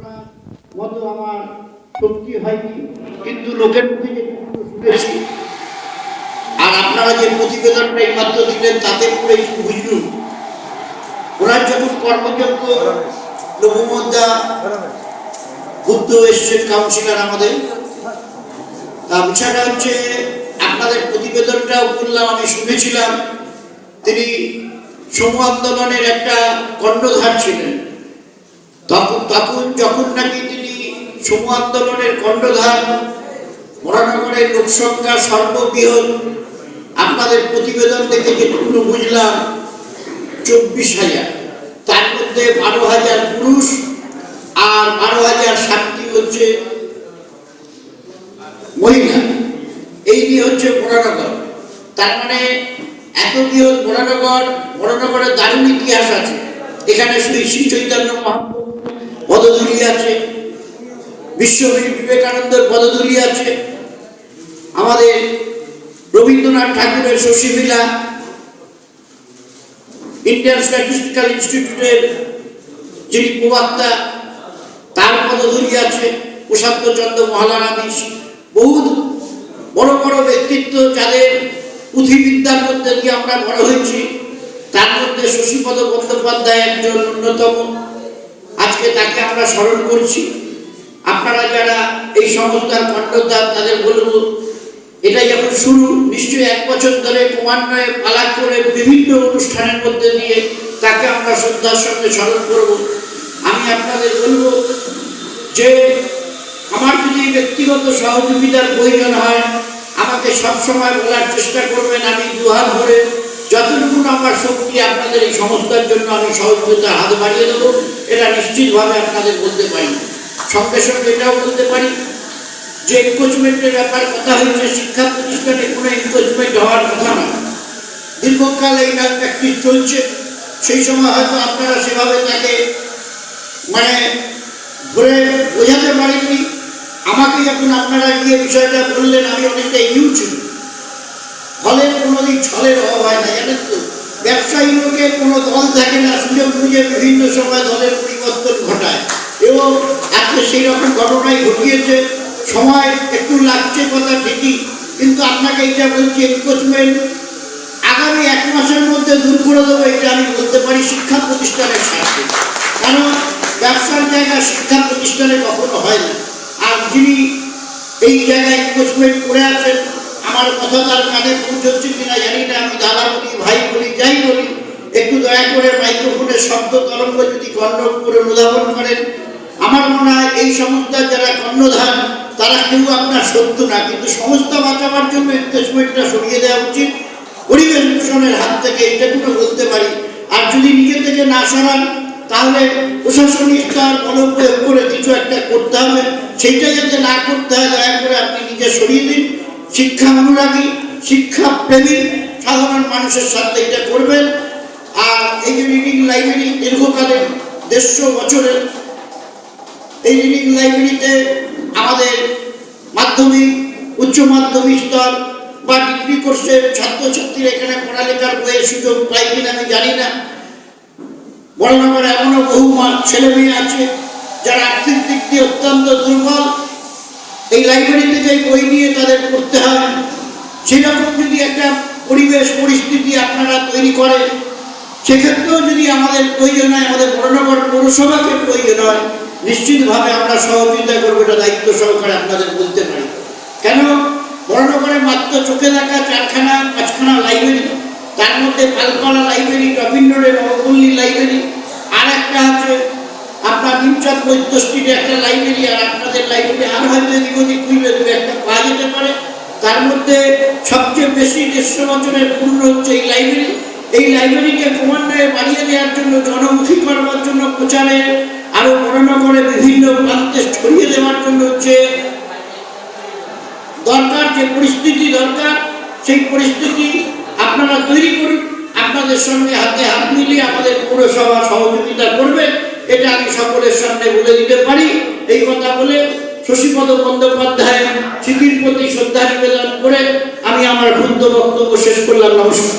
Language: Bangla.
শোনার মতো আমার শক্তি হয়নি, কিন্তু লোকের মুখে যেটুকু শুনেছি আর আপনারা যে প্রতিবেদনটা এই মাত্র দিলেন তাতে পুরো একটু বুঝলুন। ওনার যখন কর্মযোগ্য লঘুমধ্যা বুদ্ধ এসছেন কাউন্সিলর আমাদের, তা বিষয়টা হচ্ছে আপনাদের প্রতিবেদনটাও বললাম, আমি শুনেছিলাম তিনি সমূহ আন্দোলনের একটা কর্ণধার ছিলেন। তখন যখন নাকি তিনি সমূহ আন্দোলনের কর্ণধার, মরানগরের লোকসংখ্যা সর্ববৃহৎ, আপনাদের প্রতিবেদন থেকে যেটুকু বুঝলাম 24,000, তার মধ্যে 12,000 পুরুষ আর 12,000 সাতটি হচ্ছে মহিলা। এই নিয়ে হচ্ছে মরানগর। তার মানে এত বৃহৎ মরানগরের দারুণ ইতিহাস আছে। এখানে শ্রী শ্রী চৈতন্য মহাপ্রভু পদধূলি আছে, বিশ্বকবি বিবেকানন্দের পদধূলি আছে, আমাদের রবীন্দ্রনাথ ঠাকুরের শশীবিলা, ইন্ডিয়ান স্ট্যাটিস্টিক্যাল ইনস্টিটিউটের যিনি প্রবক্তা তার পদধূলি আছে, প্রশান্ত চন্দ্র মহালানাবিশ, বহু বড় বড় ব্যক্তিত্ব যাদের পুঁথিবিদ্যার মধ্যে দিয়ে আমরা বড় হয়েছি, তার মধ্যে শশীপদ বন্দ্যোপাধ্যায় একজন অন্যতম। আজকে তাকে আমরা স্মরণ করছি। আপনারা যারা এই সংস্থার কর্ণধার তাদের বলব, এটা যখন শুরু, নিশ্চয়ই 1 বছর ধরে ক্রমান্বয়ে পালাক করে বিভিন্ন অনুষ্ঠানের মধ্যে দিয়ে তাকে আমরা শ্রদ্ধার সঙ্গে স্মরণ করব। আমি আপনাদের বলব যে আমার যদি ব্যক্তিগত সহযোগিতার প্রয়োজন হয় আমাকে সবসময় বলার চেষ্টা করবেন। আমি দুহাত ভরে যতটুকু আমার শক্তি আপনাদের এই সংস্থার জন্য আমি সহযোগিতার হাত বাড়িয়ে দেবো, এটা নিশ্চিতভাবে আপনাদের বলতে পারি। সঙ্গে সঙ্গে এটাও বলতে পারি যে এনকোচমেন্টের ব্যাপার কথা হয়েছে, শিক্ষা প্রতিষ্ঠানে কোনো এনকোচমেন্ট হওয়ার কথা না। দীর্ঘকাল এই প্র্যাকটিস চলছে, সেই সময় হয়তো আপনারা সেভাবে তাকে ধরে বোঝাতে পারেননি। আমাকে যখন আপনারা গিয়ে বিষয়টা বললেন, আমি অনেকটা ইউজ ফলের কোনোদিন ছলের অভাব হয় না, জানেন তো। ব্যবসায়ী লোকের কোনো দল থাকে না, সুযোগ বুঝে বিভিন্ন সময় দলের পরিবর্তন ঘটায়, এবং আজকে সেই রকম ঘটনাই ঘটিয়েছে। সময় একটু লাগছে কথা ঠিকই, কিন্তু আপনাকে এটা বলছি, এনকোচমেন্ট আগামী 1 মাসের মধ্যে দূর করে দেবো, এটা আমি বলতে পারি শিক্ষা প্রতিষ্ঠানের স্বার্থে। কারণ ব্যবসার জায়গা শিক্ষা প্রতিষ্ঠানে কখনো হয় না। আর যিনি এই জায়গায় এনকোচমেন্ট করে আছেন, আমার কথা তার কানে পৌঁছচ্ছে কিনা জানি না, আমি দাদা বলি, ভাই বলি, যাই বলি, একটু দয়া করে মাইক্রোফোনের শব্দ তরঙ্গ যদি কন্ট্রোল করে অনুধাবন করেন। আমার মনে হয় এই সংস্থার যারা কর্ণধার তারা কেউ আপনার শত্রু না, কিন্তু সংস্থা বাঁচাবার জন্য এনকোচমেন্টটা সরিয়ে দেওয়া উচিত পরিবেশ দূষণের হাত থেকে, এইটাটুকু বলতে পারি। আর যদি নিজে থেকে না সরান তাহলে প্রশাসনিক স্তর বলপ্রয়োগ করে কিছু একটা করতে হবে, সেইটা যাতে না করতে হয় দয়া করে আপনি নিজে সরিয়ে দিন। শিক্ষা অনুরাগী, শিক্ষা প্রেমী সাধারণ মানুষের সাথে এটা করবেন। আর এই যে রিডিং লাইব্রেরি দীর্ঘকালের 150 বছরের, এই রিডিং লাইব্রেরিতে আমাদের মাধ্যমিক, উচ্চ মাধ্যমিক স্তর বা ডিগ্রি কোর্সের ছাত্রছাত্রীরা এখানে পড়ালেখার বইয়ের সুযোগ পায় কিনা আমি জানি না। বড়নগরে এমনও বহু ছেলে মেয়ে আছে যারা আর্থিক দিক দিয়ে অত্যন্ত দুর্বল, এই লাইব্রেরি থেকে বই নিয়ে তাদের পড়তে হয়। সেরকম যদি একটা পরিবেশ পরিস্থিতি আপনারা তৈরি করেন, সেক্ষেত্রেও যদি আমাদের প্রয়োজন হয়, আমাদের বড়নগর পৌরসভাকে প্রয়োজন হয়, নিশ্চিতভাবে আমরা সহযোগিতা করবো, এটা দায়িত্ব সহকারে আপনাদের বলতে পারি। কেন বড়নগরে মাত্র চোখে দেখা 4খানা লাইব্রেরি, তার মধ্যে পালপাড়া লাইব্রেরি, রবীন্দ্রের নবপল্লী লাইব্রেরি, আর একটা আছে আপনার নিমচাঁদ বৈদ্য স্ট্রিটে একটা লাইব্রেরি, আর আপনাদের লাইব্রেরি আর হয়তো এদিক ওদিক খুঁজলে একটা পাওয়া যেতে পারে। তার মধ্যে সবচেয়ে বেশি 150 বছরের পূর্ণ হচ্ছে এই লাইব্রেরি। এই লাইব্রেরিকে ক্রমান্বয়ে বাড়িয়ে দেওয়ার জন্য, জনমুখী করবার জন্য, প্রচারে আরো বড়নগরে বিভিন্ন প্রান্তে ছড়িয়ে দেওয়ার জন্য হচ্ছে দরকার, যে পরিস্থিতি দরকার সেই পরিস্থিতি আপনারা তৈরি করুন। আপনাদের সঙ্গে হাতে হাত মিলিয়ে আমাদের পৌরসভা সহযোগিতা করবে, এটা আমি সকলের সামনে বলে দিতে পারি। এই কথা বলে শশীপদ বন্দ্যোপাধ্যায় স্মৃতির প্রতি শ্রদ্ধা নিবেদন করে আমি আমার ক্ষুদ্র বক্তব্য শেষ করলাম। নমস্কার।